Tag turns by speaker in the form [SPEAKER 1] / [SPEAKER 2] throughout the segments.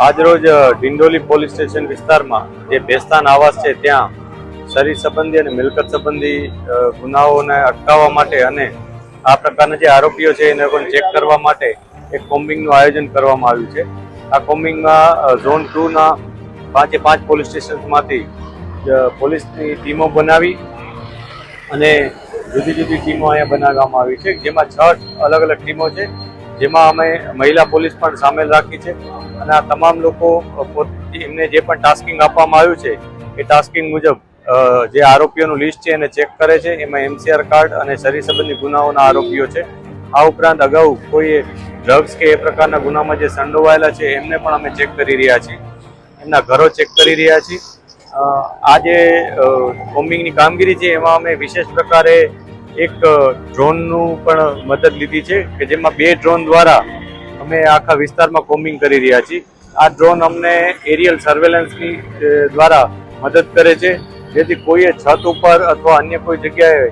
[SPEAKER 1] આજરોજ Dindoli police station વિસ્તારમાં જે બેસ્તાન આવાસ છે ત્યાં શરીર સંબંધી અને મિલકત સંબંધી ગુનાઓને અટકાવવા માટે અને આ પ્રકારના જે આરોપીઓ છે એને પણ ચેક કરવા માટે એક કોમ્બિંગનું આયોજન કરવામાં આવ્યું છે. આ કોમ્બિંગમાં ઝોન 2ના 5 પોલીસ સ્ટેશનમાંથી પોલીસની ટીમો બનાવી અને જુદી જુદી ટીમો અહીંયા બનાવવામાં આવી છે, જેમાં 6 અલગ અલગ ટીમો છે, જેમાં અમે મહિલા પોલીસ પણ સામેલ રાખી છે. અને આ તમામ લોકો એમને જે પણ ટાસ્કિંગ આપવામાં આવ્યું છે એ ટાસ્કિંગ મુજબ જે આરોપીઓનું લિસ્ટ છે એને ચેક કરે છે. એમાં MCR કાર્ડ અને શરીર સંબંધી ગુનાઓના આરોપીઓ છે. આ ઉપરાંત અગાઉ કોઈ ડ્રગ્સ કે એ પ્રકારના ગુનામાં જે સંડોવાયેલા છે એમને પણ અમે ચેક કરી રહ્યા છીએ, એમના ઘરો ચેક કરી રહ્યા છીએ. આ જે કોમ્બિંગની કામગીરી છે એમાં અમે વિશેષ પ્રકારે એક ડ્રોનનું પણ મદદ લીધી છે કે જેમાં 2 ડ્રોન દ્વારા અમે આખા વિસ્તારમાં કોમ્બિંગ કરી રહ્યા છીએ. આ ડ્રોન અમને એરિયલ સર્વેલન્સની દ્વારા મદદ કરે છે, જેથી કોઈએ છત ઉપર અથવા અન્ય કોઈ જગ્યાએ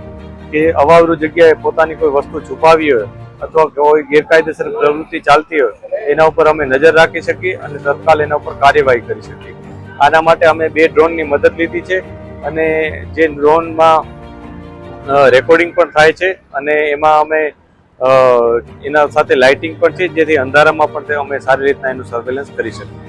[SPEAKER 1] કે અવાવરૂ જગ્યાએ પોતાની કોઈ વસ્તુ છુપાવી હોય અથવા કોઈ ગેરકાયદેસર પ્રવૃત્તિ ચાલતી હોય એના ઉપર અમે નજર રાખી શકીએ અને તત્કાલ એના ઉપર કાર્યવાહી કરી શકીએ. આના માટે અમે 2 ડ્રોનની મદદ લીધી છે અને જે ડ્રોનમાં રેકોર્ડિંગ પણ થાય છે અને એમાં અમે એના સાથે લાઇટિંગ પણ છે, જેથી અંધારામાં પણ અમે સારી રીતના એનું સર્વેલન્સ કરી શકીએ.